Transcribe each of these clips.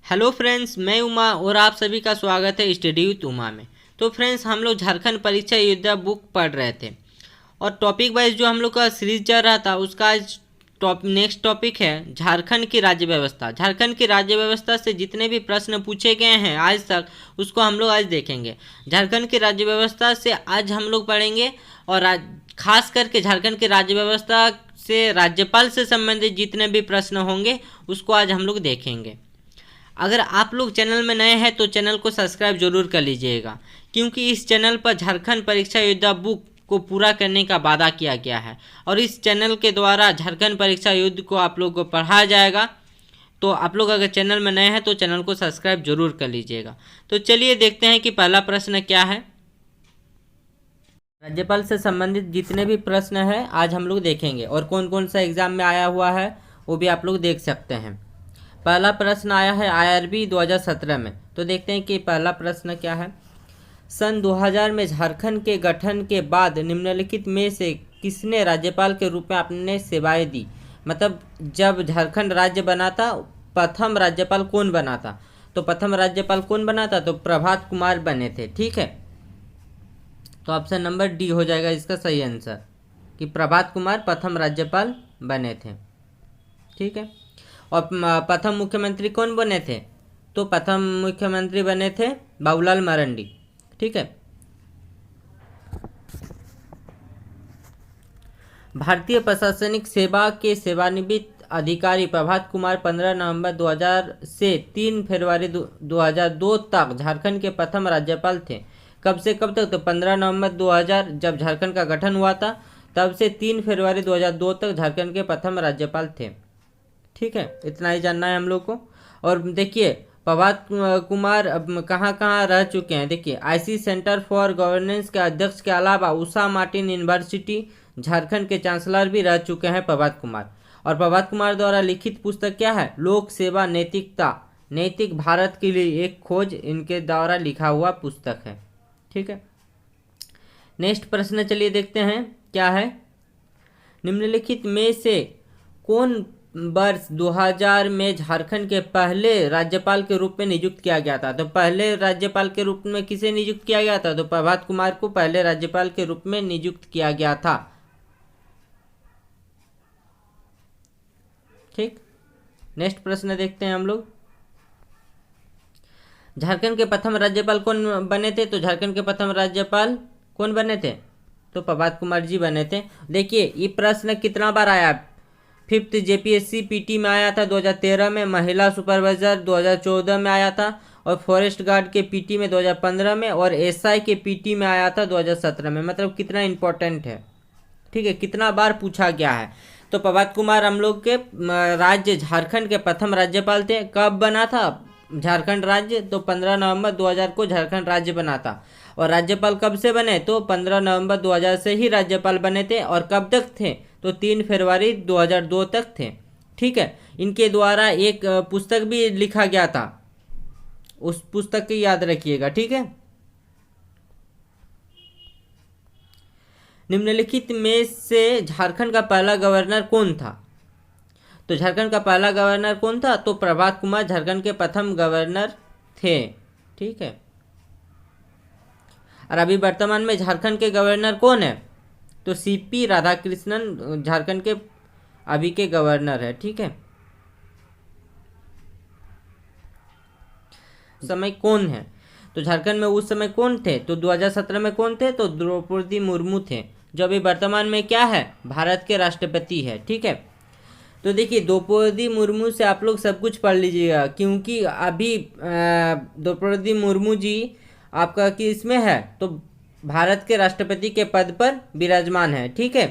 Hello friends, मैं उमा और आप सभी का स्वागत है स्टडी विथ उमा में। तो फ्रेंड्स, हम लोग झारखंड परीक्षा योद्धा बुक पढ़ रहे थे और टॉपिक वाइज जो हम लोग का सीरीज चल रहा था उसका आज नेक्स्ट टॉपिक है झारखंड की राज्य व्यवस्था। झारखंड की राज्य व्यवस्था से जितने भी प्रश्न पूछे गए हैं आज तक उसको हम लोग आज देखेंगे। झारखंड की राज्य व्यवस्था से आज हम लोग पढ़ेंगे और खास करके झारखंड की राज्य व्यवस्था से राज्यपाल से संबंधित जितने भी प्रश्न होंगे उसको आज हम लोग देखेंगे। अगर आप लोग चैनल में नए हैं तो चैनल को सब्सक्राइब जरूर कर लीजिएगा, क्योंकि इस चैनल पर झारखंड परीक्षा योद्धा बुक को पूरा करने का वादा किया गया है और इस चैनल के द्वारा झारखंड परीक्षा युद्ध को आप लोग को पढ़ाया जाएगा। तो आप लोग अगर चैनल में नए हैं तो चैनल को सब्सक्राइब जरूर कर लीजिएगा। तो चलिए देखते हैं कि पहला प्रश्न क्या है। राज्यपाल से संबंधित जितने भी प्रश्न हैं आज हम लोग देखेंगे और कौन कौन सा एग्जाम में आया हुआ है वो भी आप लोग देख सकते हैं। पहला प्रश्न आया है IRB 2017 में। तो देखते हैं कि पहला प्रश्न क्या है। सन 2000 में झारखंड के गठन के बाद निम्नलिखित में से किसने राज्यपाल के रूप में अपने सेवाएं दी। मतलब जब झारखंड राज्य बना था प्रथम राज्यपाल कौन बना था। तो प्रथम राज्यपाल कौन बना था, तो प्रभात कुमार बने थे। ठीक है, तो ऑप्शन नंबर डी हो जाएगा इसका सही आंसर कि प्रभात कुमार प्रथम राज्यपाल बने थे। ठीक है, और प्रथम मुख्यमंत्री कौन बने थे, तो प्रथम मुख्यमंत्री बने थे बाबूलाल मरांडी। ठीक है, भारतीय प्रशासनिक सेवा के सेवानिवृत्त अधिकारी प्रभात कुमार 15 नवंबर 2000 से 3 फरवरी 2002 तक झारखंड के प्रथम राज्यपाल थे। कब से कब तक, तो 15 नवंबर 2000 जब झारखंड का गठन हुआ था तब से 3 फरवरी 2002 तक झारखंड के प्रथम राज्यपाल थे। ठीक है, इतना ही जानना है हम लोग को। और देखिए प्रभात कुमार कहाँ कहाँ रह चुके हैं। देखिए IC सेंटर फॉर गवर्नेंस के अध्यक्ष के अलावा उषा मार्टिन यूनिवर्सिटी झारखंड के चांसलर भी रह चुके हैं प्रभात कुमार। और प्रभात कुमार द्वारा लिखित पुस्तक क्या है, लोक सेवा नैतिकता नैतिक भारत के लिए एक खोज, इनके द्वारा लिखा हुआ पुस्तक है। ठीक है, नेक्स्ट प्रश्न चलिए देखते हैं क्या है। निम्नलिखित में से कौन वर्ष 2000 में झारखंड के पहले राज्यपाल के रूप में नियुक्त किया गया था। तो पहले राज्यपाल के रूप में किसे नियुक्त किया गया था, तो प्रभात कुमार को पहले राज्यपाल के रूप में नियुक्त किया गया था। ठीक, नेक्स्ट प्रश्न देखते हैं हम लोग। झारखंड के प्रथम राज्यपाल कौन बने थे, तो झारखंड के प्रथम राज्यपाल कौन बने थे, तो प्रभात कुमार जी बने थे। देखिए ये प्रश्न कितना बार आया, 5th JPSC PT में आया था 2013 में, महिला सुपरवाइजर 2014 में आया था, और फॉरेस्ट गार्ड के PT में 2015 में, और SI के PT में आया था 2017 में। मतलब कितना इंपॉर्टेंट है। ठीक है, कितना बार पूछा गया है। तो प्रभात कुमार हम लोग के राज्य झारखंड के प्रथम राज्यपाल थे। कब बना था झारखंड राज्य, तो 15 नवंबर 2000 को झारखंड राज्य बना था। और राज्यपाल कब से बने, तो 15 नवंबर 2000 से ही राज्यपाल बने थे। और कब तक थे, तो 3 फरवरी 2002 तक थे। ठीक है, इनके द्वारा एक पुस्तक भी लिखा गया था, उस पुस्तक की याद रखिएगा। ठीक है, निम्नलिखित में से झारखंड का पहला गवर्नर कौन था, तो झारखंड का पहला गवर्नर कौन था, तो प्रभात कुमार झारखंड के प्रथम गवर्नर थे। ठीक है, और अभी वर्तमान में झारखंड के गवर्नर कौन है, तो CP राधाकृष्णन झारखंड के अभी के गवर्नर है। ठीक है, समय कौन है, तो झारखंड में उस समय कौन थे, तो 2017 में कौन थे, तो द्रौपदी मुर्मू थे, जो अभी वर्तमान में क्या है, भारत के राष्ट्रपति है। ठीक है, तो देखिए द्रौपदी मुर्मू से आप लोग सब कुछ पढ़ लीजिएगा, क्योंकि अभी द्रौपदी मुर्मू जी आपका किस में है, तो भारत के राष्ट्रपति के पद पर विराजमान है। ठीक है,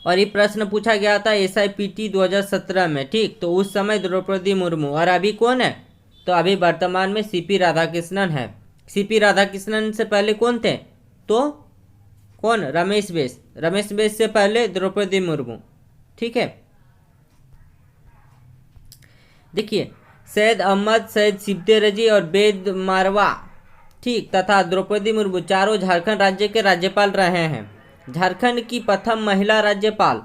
और ये प्रश्न पूछा गया था SIPT 2017 में। ठीक, तो उस समय द्रौपदी मुर्मू, और अभी कौन है, तो अभी वर्तमान में CP राधाकृष्णन है। CP राधाकृष्णन से पहले कौन थे, तो कौन, रमेश बैस। रमेश बैस से पहले द्रौपदी मुर्मू। ठीक है, देखिए सैयद अहमद, सैयद सिब्ते रजी और वेद मारवा, ठीक, तथा द्रौपदी मुर्मू चारों झारखंड राज्य के राज्यपाल रहे हैं। झारखंड की प्रथम महिला राज्यपाल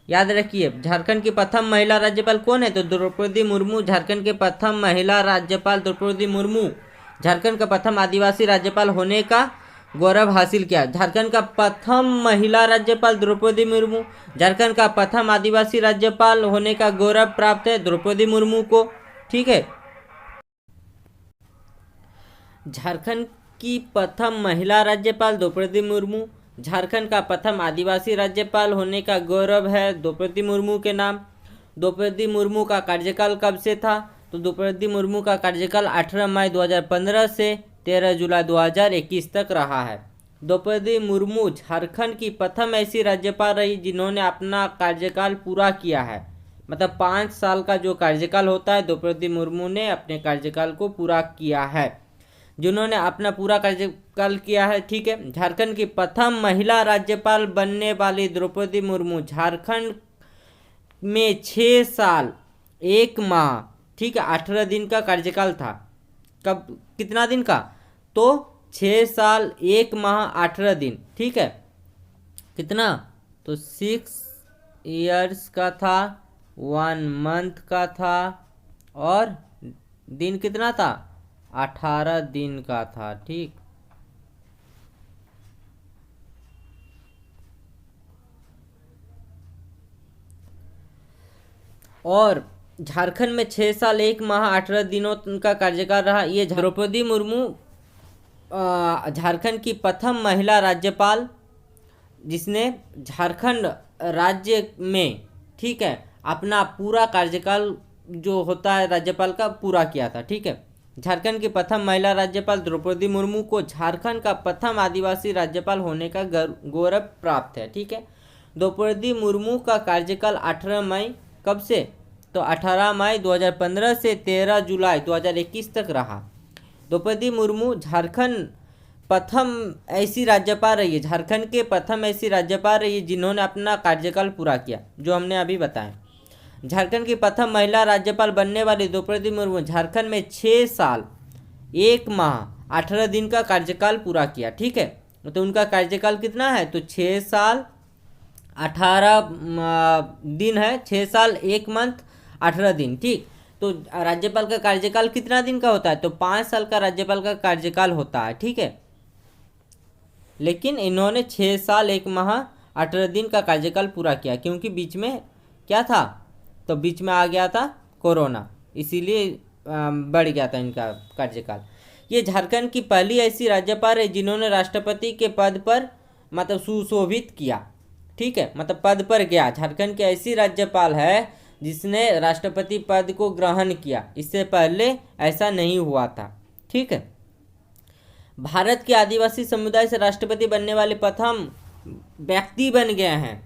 याद रखिए, झारखंड की प्रथम महिला राज्यपाल कौन है? तो द्रौपदी मुर्मू झारखंड के प्रथम महिला राज्यपाल द्रौपदी मुर्मू झारखंड का प्रथम आदिवासी राज्यपाल होने का गौरव हासिल किया। झारखंड का प्रथम महिला राज्यपाल द्रौपदी मुर्मू, झारखंड का प्रथम आदिवासी राज्यपाल होने का गौरव प्राप्त है द्रौपदी मुर्मू को। ठीक है, झारखंड की प्रथम महिला राज्यपाल द्रौपदी मुर्मू, झारखंड का प्रथम आदिवासी राज्यपाल होने का गौरव है द्रौपदी मुर्मू के नाम। द्रौपदी मुर्मू का कार्यकाल कब से था? तो द्रौपदी मुर्मू का कार्यकाल 18 मई 2015 से 13 जुलाई 2021 तक रहा है। द्रौपदी मुर्मू झारखंड की प्रथम ऐसी राज्यपाल रही जिन्होंने अपना कार्यकाल पूरा किया है। मतलब 5 साल का जो कार्यकाल होता है, द्रौपदी मुर्मू ने अपने कार्यकाल को पूरा किया है, जिन्होंने अपना पूरा कार्यकाल किया है। ठीक है, झारखंड की प्रथम महिला राज्यपाल बनने वाली द्रौपदी मुर्मू झारखंड में 6 साल 1 माह, ठीक है, 18 दिन का कार्यकाल था। कब, कितना दिन का? तो 6 साल 1 माह 18 दिन। ठीक है, कितना? तो 6 ईयर्स का था, 1 मंथ का था, और दिन कितना था? 18 दिन का था। ठीक, और झारखंड में 6 साल 1 माह 18 दिनों का कार्यकाल रहा। ये द्रौपदी मुर्मू झारखंड की प्रथम महिला राज्यपाल जिसने झारखंड राज्य में, ठीक है, अपना पूरा कार्यकाल जो होता है राज्यपाल का पूरा किया था। ठीक है, झारखंड की प्रथम महिला राज्यपाल द्रौपदी मुर्मू को झारखंड का प्रथम आदिवासी राज्यपाल होने का गौरव प्राप्त है। ठीक है, द्रौपदी मुर्मू का कार्यकाल 18 मई कब से? तो 18 मई 2015 से 13 जुलाई 2021 तक रहा। द्रौपदी मुर्मू झारखंड प्रथम ऐसी राज्यपाल रही है, झारखंड के प्रथम ऐसी राज्यपाल रही है जिन्होंने अपना कार्यकाल पूरा किया, जो हमने अभी बताया। झारखंड की प्रथम महिला राज्यपाल बनने वाली द्रौपदी मुर्मू झारखंड में 6 साल 1 माह 18 दिन का कार्यकाल पूरा किया। ठीक है, तो उनका कार्यकाल कितना है? तो 6 साल 18 दिन है, 6 साल 1 मंथ 18 दिन। ठीक, तो राज्यपाल का कार्यकाल कितना दिन का होता है? तो 5 साल का राज्यपाल का कार्यकाल होता है। ठीक है, लेकिन इन्होंने 6 साल 1 माह 18 दिन का कार्यकाल पूरा किया, क्योंकि बीच में क्या था? तो बीच में आ गया था कोरोना, इसीलिए बढ़ गया था इनका कार्यकाल। ये झारखंड की पहली ऐसी राज्यपाल है जिन्होंने राष्ट्रपति के पद पर मतलब सुशोभित किया। ठीक है, मतलब पद पर गया। झारखंड की ऐसी राज्यपाल है जिसने राष्ट्रपति पद को ग्रहण किया, इससे पहले ऐसा नहीं हुआ था। ठीक है, भारत के आदिवासी समुदाय से राष्ट्रपति बनने वाले प्रथम व्यक्ति बन गए हैं,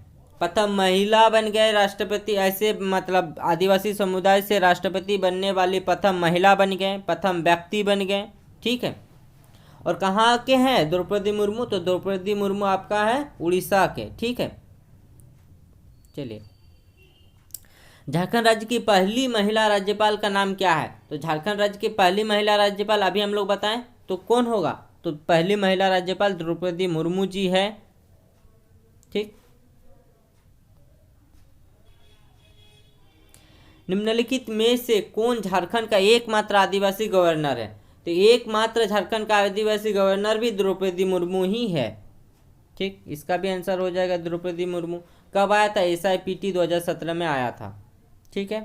प्रथम महिला बन गए राष्ट्रपति। ऐसे मतलब आदिवासी समुदाय से राष्ट्रपति बनने वाली प्रथम महिला बन गए, प्रथम व्यक्ति बन गए। ठीक है, और कहाँ के हैं द्रौपदी मुर्मू? तो द्रौपदी मुर्मू आपका है उड़ीसा के। ठीक है, चलिए, झारखंड राज्य की पहली महिला राज्यपाल का नाम क्या है? तो झारखंड राज्य की पहली महिला राज्यपाल अभी हम लोग बताएं तो कौन होगा? तो पहली महिला राज्यपाल द्रौपदी मुर्मू जी है। ठीक, निम्नलिखित में से कौन झारखंड का एकमात्र आदिवासी गवर्नर है? तो एकमात्र झारखंड का आदिवासी गवर्नर भी द्रौपदी मुर्मू ही है। ठीक, इसका भी आंसर हो जाएगा द्रौपदी मुर्मू। कब आया था? SIPT 2017 में आया था। ठीक है,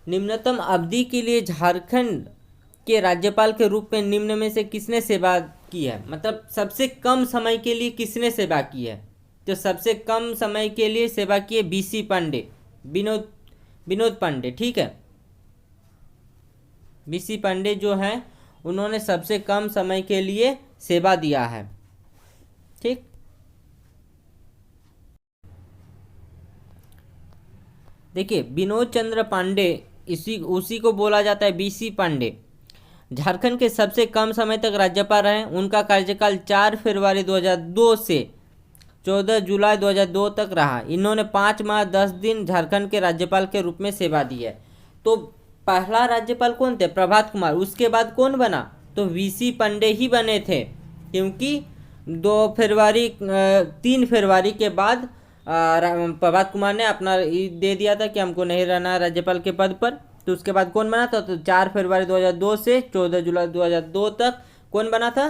निम्नतम अवधि के लिए झारखंड के राज्यपाल के रूप में निम्न में से किसने सेवा की है? मतलब सबसे कम समय के लिए किसने सेवा की है? तो सबसे कम समय के लिए सेवा की है BC पांडे, विनोद पांडे। ठीक है, BC पांडे जो है उन्होंने सबसे कम समय के लिए सेवा दिया है। ठीक, देखिए, विनोद चंद्र पांडे उसी को बोला जाता है BC पांडे। झारखंड के सबसे कम समय तक राज्यपाल रहे। उनका कार्यकाल 4 फरवरी 2002 से 14 जुलाई 2002 तक रहा। इन्होंने 5 माह 10 दिन झारखंड के राज्यपाल के रूप में सेवा दी है। तो पहला राज्यपाल कौन थे? प्रभात कुमार। उसके बाद कौन बना? तो BC पांडे ही बने थे, क्योंकि 3 फरवरी के बाद प्रभात कुमार ने अपना दे दिया था कि हमको नहीं रहना राज्यपाल के पद पर। तो उसके बाद कौन बना था? तो 4 फरवरी 2002 से 14 जुलाई 2002 तक कौन बना था?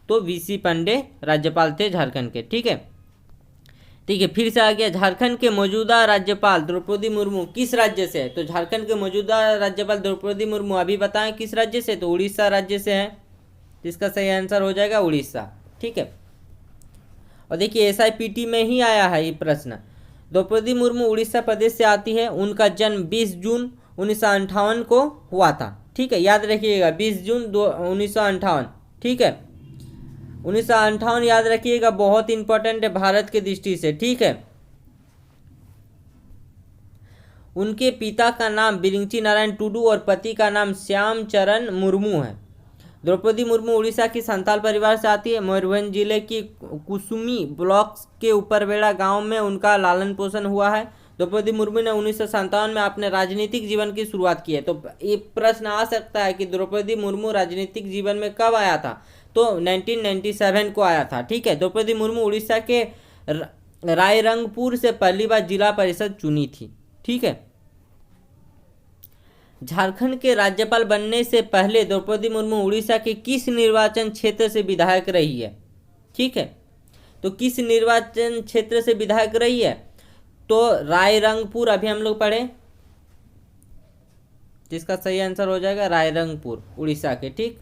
तो वीसी पांडे राज्यपाल थे झारखंड के। ठीक है, फिर से आ गया झारखंड के मौजूदा राज्यपाल द्रौपदी मुर्मू किस राज्य से है? तो झारखंड के मौजूदा राज्यपाल द्रौपदी मुर्मू अभी बताएं किस राज्य से? तो उड़ीसा राज्य से है। इसका सही आंसर हो जाएगा उड़ीसा। ठीक है, और देखिए SIPT में ही आया है ये प्रश्न। द्रौपदी मुर्मू उड़ीसा प्रदेश से आती है। उनका जन्म 20 जून 1958 को हुआ था। ठीक है, याद रखिएगा 20 जून 1958। ठीक है, 1958 याद रखिएगा, बहुत इंपॉर्टेंट है भारत की दृष्टि से। ठीक है, उनके पिता का नाम बिरिंची नारायण टुडू और पति का नाम श्याम चरण मुर्मू है। द्रौपदी मुर्मू उड़ीसा की संथाल परिवार से आती है। मयूरभंज जिले की कुसुमी ब्लॉक के ऊपरबेड़ा गांव में उनका लालन पोषण हुआ है। द्रौपदी मुर्मू ने 1957 में अपने राजनीतिक जीवन की शुरुआत की है। तो ये प्रश्न आ सकता है कि द्रौपदी मुर्मू राजनीतिक जीवन में कब आया था? तो 1997 को आया था। ठीक है, द्रौपदी मुर्मू उड़ीसा के रायरंगपुर से पहली बार जिला परिषद चुनी थी। ठीक है, झारखंड के राज्यपाल बनने से पहले द्रौपदी मुर्मू उड़ीसा के किस निर्वाचन क्षेत्र से विधायक रही है? ठीक है, तो किस निर्वाचन क्षेत्र से विधायक रही है? तो रायरंगपुर अभी हम लोग पढ़े, जिसका सही आंसर हो जाएगा रायरंगपुर उड़ीसा के। ठीक,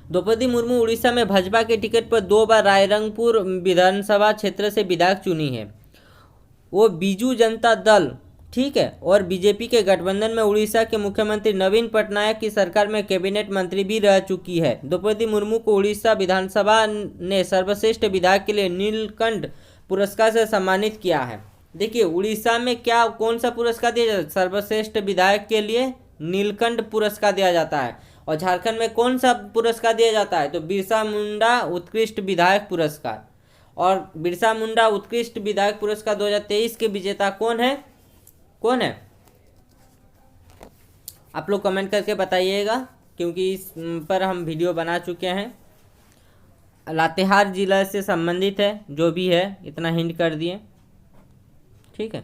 द्रौपदी मुर्मू उड़ीसा में भाजपा के टिकट पर 2 बार रायरंगपुर विधानसभा क्षेत्र से विधायक चुनी है। वो बीजू जनता दल, ठीक है, और बीजेपी के गठबंधन में उड़ीसा के मुख्यमंत्री नवीन पटनायक की सरकार में कैबिनेट मंत्री भी रह चुकी है। द्रौपदी मुर्मू को उड़ीसा विधानसभा ने सर्वश्रेष्ठ विधायक के लिए नीलकंठ पुरस्कार से सम्मानित किया है। देखिए उड़ीसा में क्या कौन सा पुरस्कार दिया जाता है? सर्वश्रेष्ठ विधायक के लिए नीलकंठ पुरस्कार दिया जाता है। और झारखंड में कौन सा पुरस्कार दिया जाता है? तो बिरसा मुंडा उत्कृष्ट विधायक पुरस्कार। और बिरसा मुंडा उत्कृष्ट विधायक पुरस्कार 2023 के विजेता कौन है? आप लोग कमेंट करके बताइएगा, क्योंकि इस पर हम वीडियो बना चुके हैं। लातेहार जिला से संबंधित है, जो भी है इतना हिंट कर दिए। ठीक है,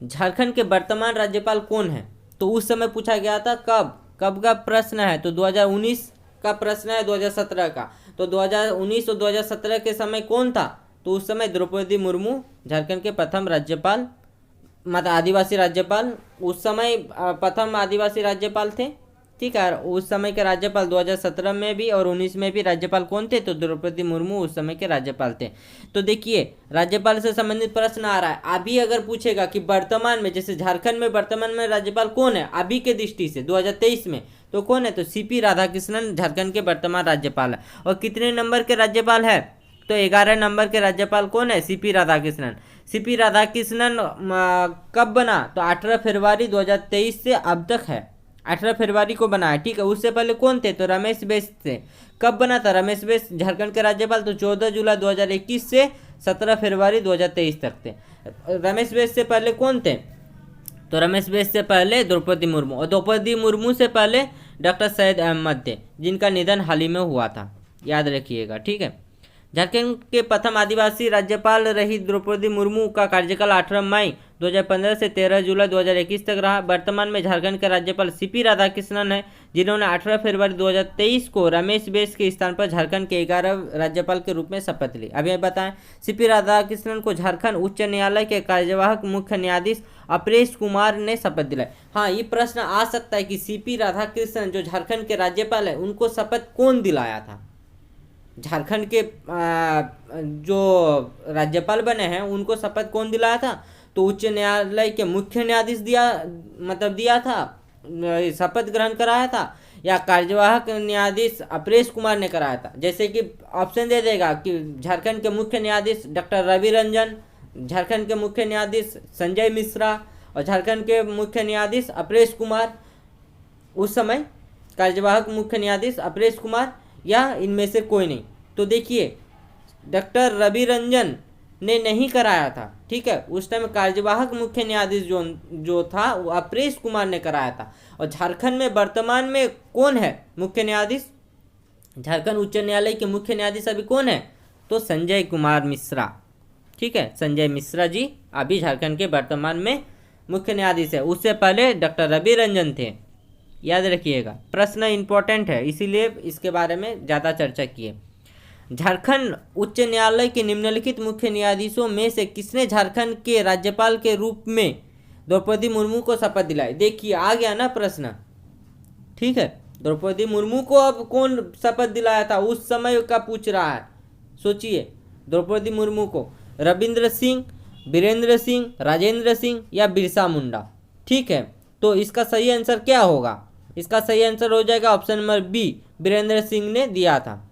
झारखंड के वर्तमान राज्यपाल कौन है? तो उस समय पूछा गया था। कब का प्रश्न है? तो 2019 का प्रश्न है, 2017 का। तो 2019 और 2017 के समय कौन था? तो उस समय द्रौपदी मुर्मू झारखंड के प्रथम राज्यपाल, मतलब आदिवासी राज्यपाल, उस समय प्रथम आदिवासी राज्यपाल थे। ठीक है, उस समय के राज्यपाल 2017 में भी और 19 में भी राज्यपाल कौन थे? तो द्रौपदी मुर्मू उस समय के राज्यपाल थे। तो देखिए राज्यपाल से संबंधित प्रश्न आ रहा है। अभी अगर पूछेगा कि वर्तमान में, जैसे झारखंड में वर्तमान में राज्यपाल कौन है अभी के दृष्टि से 2023 में, तो कौन है? तो CP राधाकृष्णन झारखंड के वर्तमान राज्यपाल है। और कितने नंबर के राज्यपाल है? तो 11 नंबर के राज्यपाल कौन है? CP राधाकृष्णन। CP राधाकृष्णन कब बना? तो 18 फरवरी 2023 से अब तक है, 18 फरवरी को बना है। ठीक है, उससे पहले कौन थे? तो रमेश बैस थे। कब बना था रमेश बैस झारखंड के राज्यपाल? तो 14 जुलाई 2021 से 17 फरवरी 2023 तक थे। रमेश बैस से पहले कौन थे? तो रमेश बैस से पहले द्रौपदी मुर्मू, और द्रौपदी मुर्मू से पहले डॉक्टर सैयद अहमद थे, जिनका निधन हाल ही में हुआ था, याद रखिएगा। ठीक है, झारखंड के प्रथम आदिवासी राज्यपाल रही द्रौपदी मुर्मू का कार्यकाल 18 मई 2015 से 13 जुलाई 2021 तक रहा। वर्तमान में झारखंड के राज्यपाल CP राधाकृष्णन है, जिन्होंने 18 फरवरी 2023 को रमेश बैस के स्थान पर झारखंड के 11 राज्यपाल के रूप में शपथ ली। अभी बताएं, CP राधाकृष्णन को झारखंड उच्च न्यायालय के कार्यवाहक मुख्य न्यायाधीश अपरेश कुमार ने शपथ दिलाई। हाँ, ये प्रश्न आ सकता है कि CP राधाकृष्णन जो झारखंड के राज्यपाल है, उनको शपथ कौन दिलाया था? झारखंड के जो राज्यपाल बने हैं उनको शपथ कौन दिलाया था? तो उच्च न्यायालय के मुख्य न्यायाधीश दिया था, शपथ ग्रहण कराया था, या कार्यवाहक न्यायाधीश अपरेश कुमार ने कराया था? जैसे कि ऑप्शन दे देगा कि झारखंड के मुख्य न्यायाधीश डॉक्टर रवि रंजन, झारखंड के मुख्य न्यायाधीश संजय मिश्रा और झारखंड के मुख्य न्यायाधीश अपरेश कुमार। उस समय कार्यवाहक मुख्य न्यायाधीश अपरेश कुमार या इनमें से कोई नहीं। तो देखिए डॉक्टर रवि रंजन ने नहीं कराया था। ठीक है, उस टाइम कार्यवाहक मुख्य न्यायाधीश जो था वो अपरेश कुमार ने कराया था। और झारखंड में वर्तमान में कौन है मुख्य न्यायाधीश? झारखंड उच्च न्यायालय के मुख्य न्यायाधीश अभी कौन है? तो संजय कुमार मिश्रा। ठीक है, संजय मिश्रा जी अभी झारखंड के वर्तमान में मुख्य न्यायाधीश है। उससे पहले डॉक्टर रवि रंजन थे, याद रखिएगा, प्रश्न इंपॉर्टेंट है इसीलिए इसके बारे में ज़्यादा चर्चा किए। झारखंड उच्च न्यायालय के निम्नलिखित मुख्य न्यायाधीशों में से किसने झारखंड के राज्यपाल के रूप में द्रौपदी मुर्मू को शपथ दिलाई? देखिए आ गया ना प्रश्न। ठीक है, द्रौपदी मुर्मू को अब कौन शपथ दिलाया था उस समय का पूछ रहा है। सोचिए, द्रौपदी मुर्मू को रविंद्र सिंह, बीरेंद्र सिंह, राजेंद्र सिंह या बिरसा मुंडा? ठीक है, तो इसका सही आंसर क्या होगा? इसका सही आंसर हो जाएगा option number b, Birendra Singh ने दिया था।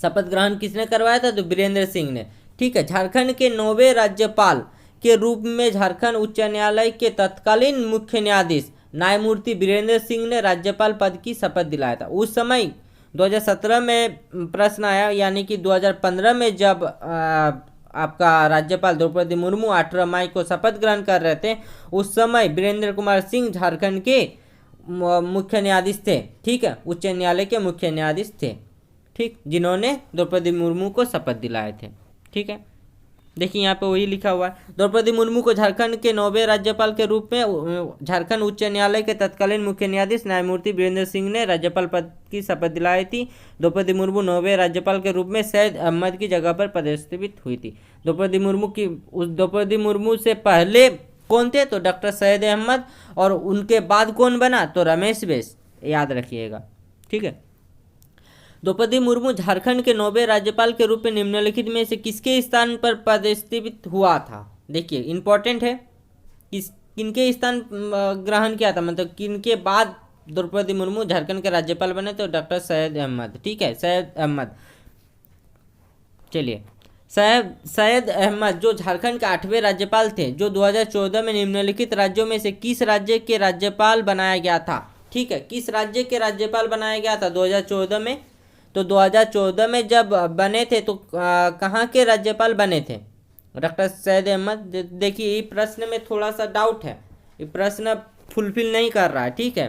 शपथ ग्रहण किसने करवाया था? तो बीरेंद्र सिंह ने। ठीक है, झारखंड के 9वें राज्यपाल के रूप में झारखंड उच्च न्यायालय के तत्कालीन मुख्य न्यायाधीश न्यायमूर्ति बीरेंद्र सिंह ने राज्यपाल पद की शपथ दिलाया था। उस समय 2017 में प्रश्न आया, यानी कि 2015 में जब आपका राज्यपाल द्रौपदी मुर्मू 18 मई को शपथ ग्रहण कर रहे थे, उस समय बीरेंद्र कुमार सिंह झारखंड के मुख्य न्यायाधीश थे। ठीक है, उच्च न्यायालय के मुख्य न्यायाधीश थे, ठीक, जिन्होंने द्रौपदी मुर्मू को शपथ दिलाए थे। ठीक है, देखिए यहाँ पे वही लिखा हुआ है। द्रौपदी मुर्मू को झारखंड के 9वें राज्यपाल के रूप में झारखंड उच्च न्यायालय के तत्कालीन मुख्य न्यायाधीश न्यायमूर्ति बीरेंद्र सिंह ने राज्यपाल पद की शपथ दिलाई थी। द्रौपदी मुर्मू 9वें राज्यपाल के रूप में सैयद अहमद की जगह पर पदस्थापित हुई थी। द्रौपदी मुर्मू से पहले कौन थे? तो डॉक्टर सैयद अहमद, और उनके बाद कौन बना? तो रमेश बैस, याद रखिएगा। ठीक है, द्रौपदी मुर्मू झारखंड के 9वें राज्यपाल के रूप में निम्नलिखित में से किसके स्थान पर पदस्थापित हुआ था? देखिए इंपॉर्टेंट है, किनके स्थान ग्रहण किया था, मतलब किनके बाद द्रौपदी मुर्मू झारखंड के राज्यपाल बने? तो डॉक्टर सैयद अहमद। ठीक है, सैयद अहमद। चलिए, सैयद अहमद जो झारखंड के 8वें राज्यपाल थे, जो 2014 में निम्नलिखित राज्यों में से किस राज्य के राज्यपाल बनाया गया था? ठीक है, किस राज्य के राज्यपाल बनाया गया था 2014 में? तो 2014 में जब बने थे तो कहाँ के राज्यपाल बने थे? डॉक्टर सैयद अहमद। देखिए ये प्रश्न में थोड़ा सा डाउट है, ये प्रश्न फुलफिल नहीं कर रहा है। ठीक है,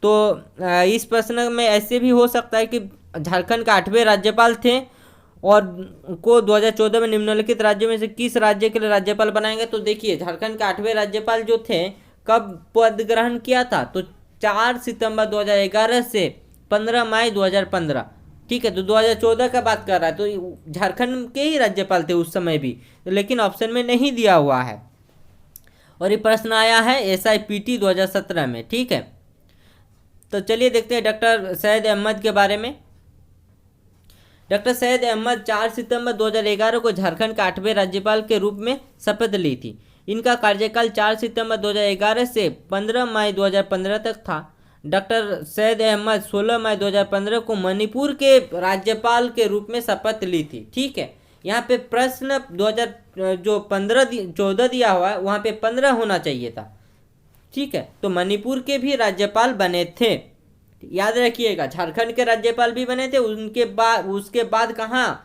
तो इस प्रश्न में ऐसे भी हो सकता है कि झारखंड के 8वें राज्यपाल थे और को 2014 में निम्नलिखित राज्यों में से किस राज्य के लिए राज्यपाल बनाएंगे? तो देखिए झारखंड के 8वें राज्यपाल जो थे कब पद ग्रहण किया था? तो 4 सितंबर 2011 से 15 मई 2015। ठीक है, तो 2014 का बात कर रहा है, तो झारखंड के ही राज्यपाल थे उस समय भी, लेकिन ऑप्शन में नहीं दिया हुआ है। और ये प्रश्न आया है SIPT 2017 में। ठीक है, तो चलिए देखते हैं डॉक्टर सैयद अहमद के बारे में। डॉक्टर सैयद अहमद 4 सितंबर 2011 को झारखंड के 8वें राज्यपाल के रूप में शपथ ली थी। इनका कार्यकाल 4 सितंबर 2011 से 15 मई 2015 तक था। डॉक्टर सैयद अहमद 16 मई 2015 को मणिपुर के राज्यपाल के रूप में शपथ ली थी। ठीक है, यहाँ पे प्रश्न 2014 दिया हुआ है, वहाँ पे 15 होना चाहिए था। ठीक है, तो मणिपुर के भी राज्यपाल बने थे, याद रखिएगा। झारखंड के राज्यपाल भी बने थे, उसके बाद कहाँ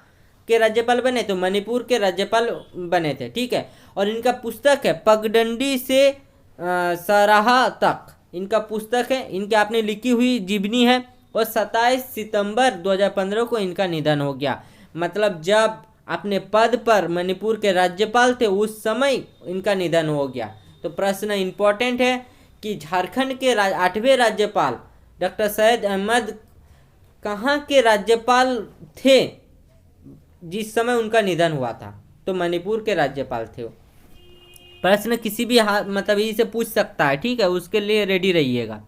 के राज्यपाल बने? तो मणिपुर के राज्यपाल बने थे। ठीक है, और इनका पुस्तक है पगडंडी से सराहा तक, इनका पुस्तक है, इनके आपने लिखी हुई जीवनी है। और 27 सितंबर 2015 को इनका निधन हो गया, मतलब जब अपने पद पर मणिपुर के राज्यपाल थे उस समय इनका निधन हो गया। तो प्रश्न इंपॉर्टेंट है कि झारखंड के 8वें राज्यपाल डॉक्टर सैयद अहमद कहाँ के राज्यपाल थे जिस समय उनका निधन हुआ था? तो मणिपुर के राज्यपाल थे। प्रश्न किसी भी मतलब इसे पूछ सकता है। ठीक है, उसके लिए रेडी रहिएगा।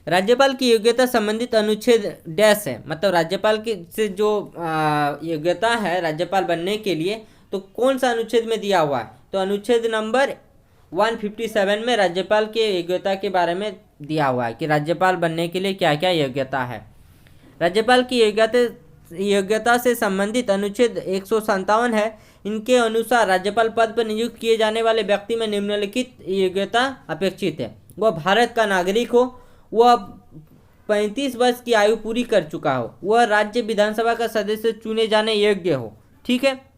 राज्यपाल की योग्यता संबंधित अनुच्छेद डैश है, मतलब राज्यपाल की से जो योग्यता है राज्यपाल बनने के लिए, तो कौन सा अनुच्छेद में दिया हुआ है? तो अनुच्छेद नंबर 157 में राज्यपाल के योग्यता के बारे में दिया हुआ है कि राज्यपाल बनने के लिए क्या क्या योग्यता है। राज्यपाल की योग्यता से संबंधित अनुच्छेद 157 है। इनके अनुसार राज्यपाल पद पर नियुक्त किए जाने वाले व्यक्ति में निम्नलिखित योग्यता अपेक्षित है। वह भारत का नागरिक हो, वह 35 वर्ष की आयु पूरी कर चुका हो, वह राज्य विधानसभा का सदस्य चुने जाने योग्य हो। ठीक है,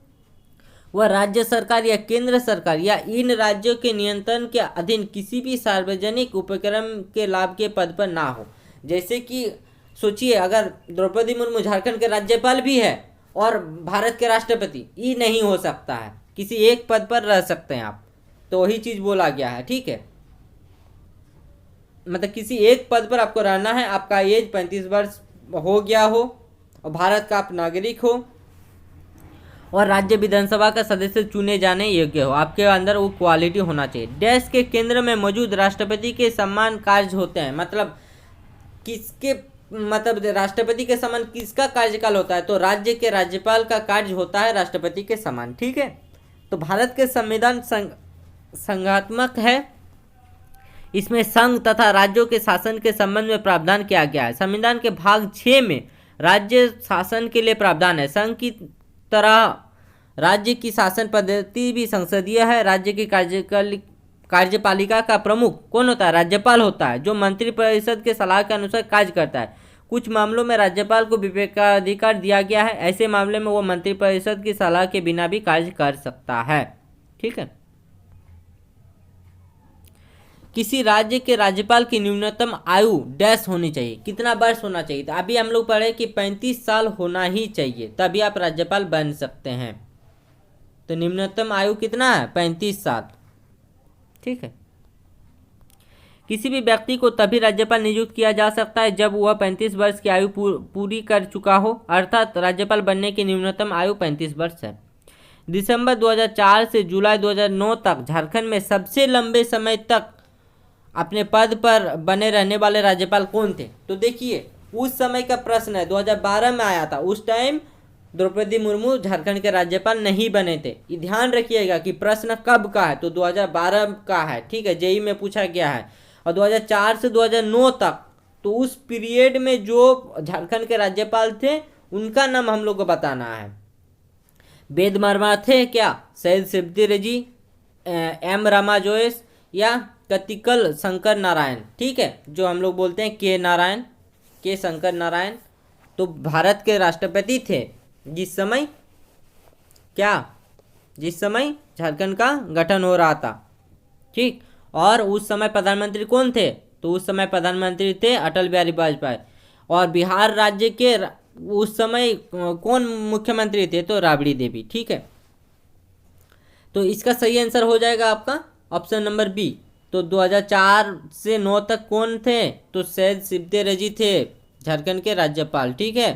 वह राज्य सरकार या केंद्र सरकार या इन राज्यों के नियंत्रण के अधीन किसी भी सार्वजनिक उपक्रम के लाभ के पद पर ना हो। जैसे कि सोचिए, अगर द्रौपदी मुर्मू झारखंड के राज्यपाल भी है और भारत के राष्ट्रपति, ये नहीं हो सकता है, किसी एक पद पर रह सकते हैं आप, तो वही चीज बोला गया है। ठीक है, मतलब किसी एक पद पर आपको रहना है, आपका एज 35 वर्ष हो गया हो और भारत का आप नागरिक हो और राज्य विधानसभा का सदस्य चुने जाने योग्य हो, आपके अंदर वो क्वालिटी होना चाहिए। देश के केंद्र में मौजूद राष्ट्रपति के समान कार्य होते हैं, मतलब किसके, मतलब राष्ट्रपति के समान किसका कार्यकाल होता है, तो राज्य के राज्यपाल का कार्य होता है राष्ट्रपति के समान। ठीक है, तो भारत के संविधान संघात्मक है, इसमें संघ तथा राज्यों के शासन के संबंध में प्रावधान किया गया है। संविधान के भाग 6 में राज्य शासन के लिए प्रावधान है। संघ की तरह राज्य की शासन पद्धति भी संसदीय है। राज्य की कार्यपालिका का प्रमुख कौन होता है, राज्यपाल होता है, जो मंत्रिपरिषद के सलाह के अनुसार कार्य करता है। कुछ मामलों में राज्यपाल को विवेकाधिकार दिया गया है, ऐसे मामले में वो मंत्रिपरिषद की सलाह के बिना भी कार्य कर सकता है। ठीक है, किसी राज्य के राज्यपाल की न्यूनतम आयु डैश होनी चाहिए, कितना वर्ष होना चाहिए, तो अभी हम लोग पढ़े कि 35 साल होना ही चाहिए, तभी आप राज्यपाल बन सकते हैं। तो न्यूनतम आयु कितना है, 35 साल। ठीक है, किसी भी व्यक्ति को तभी राज्यपाल नियुक्त किया जा सकता है जब वह 35 वर्ष की आयु पूरी कर चुका हो, अर्थात राज्यपाल बनने की न्यूनतम आयु 35 वर्ष है। दिसंबर 2004 से जुलाई 2009 तक झारखंड में सबसे लंबे समय तक अपने पद पर बने रहने वाले राज्यपाल कौन थे, तो देखिए उस समय का प्रश्न है, 2012 में आया था, उस टाइम द्रौपदी मुर्मू झारखंड के राज्यपाल नहीं बने थे। ये ध्यान रखिएगा कि प्रश्न कब का है, तो 2012 का है। ठीक है, जेईई में पूछा गया है। और 2004 से 2009 तक, तो उस पीरियड में जो झारखंड के राज्यपाल थे उनका नाम हम लोग को बताना है। वेद वर्मा थे क्या, सैयद सिब्बती रेजी, एम रामा जोइस या कतिकल शंकर नारायण। ठीक है, जो हम लोग बोलते हैं के शंकर नारायण, तो भारत के राष्ट्रपति थे जिस समय झारखंड का गठन हो रहा था। ठीक, और उस समय प्रधानमंत्री कौन थे, तो उस समय प्रधानमंत्री थे अटल बिहारी वाजपेयी। और बिहार राज्य के उस समय कौन मुख्यमंत्री थे, तो राबड़ी देवी। ठीक है, तो इसका सही आंसर हो जाएगा आपका ऑप्शन नंबर बी। तो 2004 से 9 तक कौन थे, तो सैयद सिब्बती रेजी थे झारखंड के राज्यपाल। ठीक है।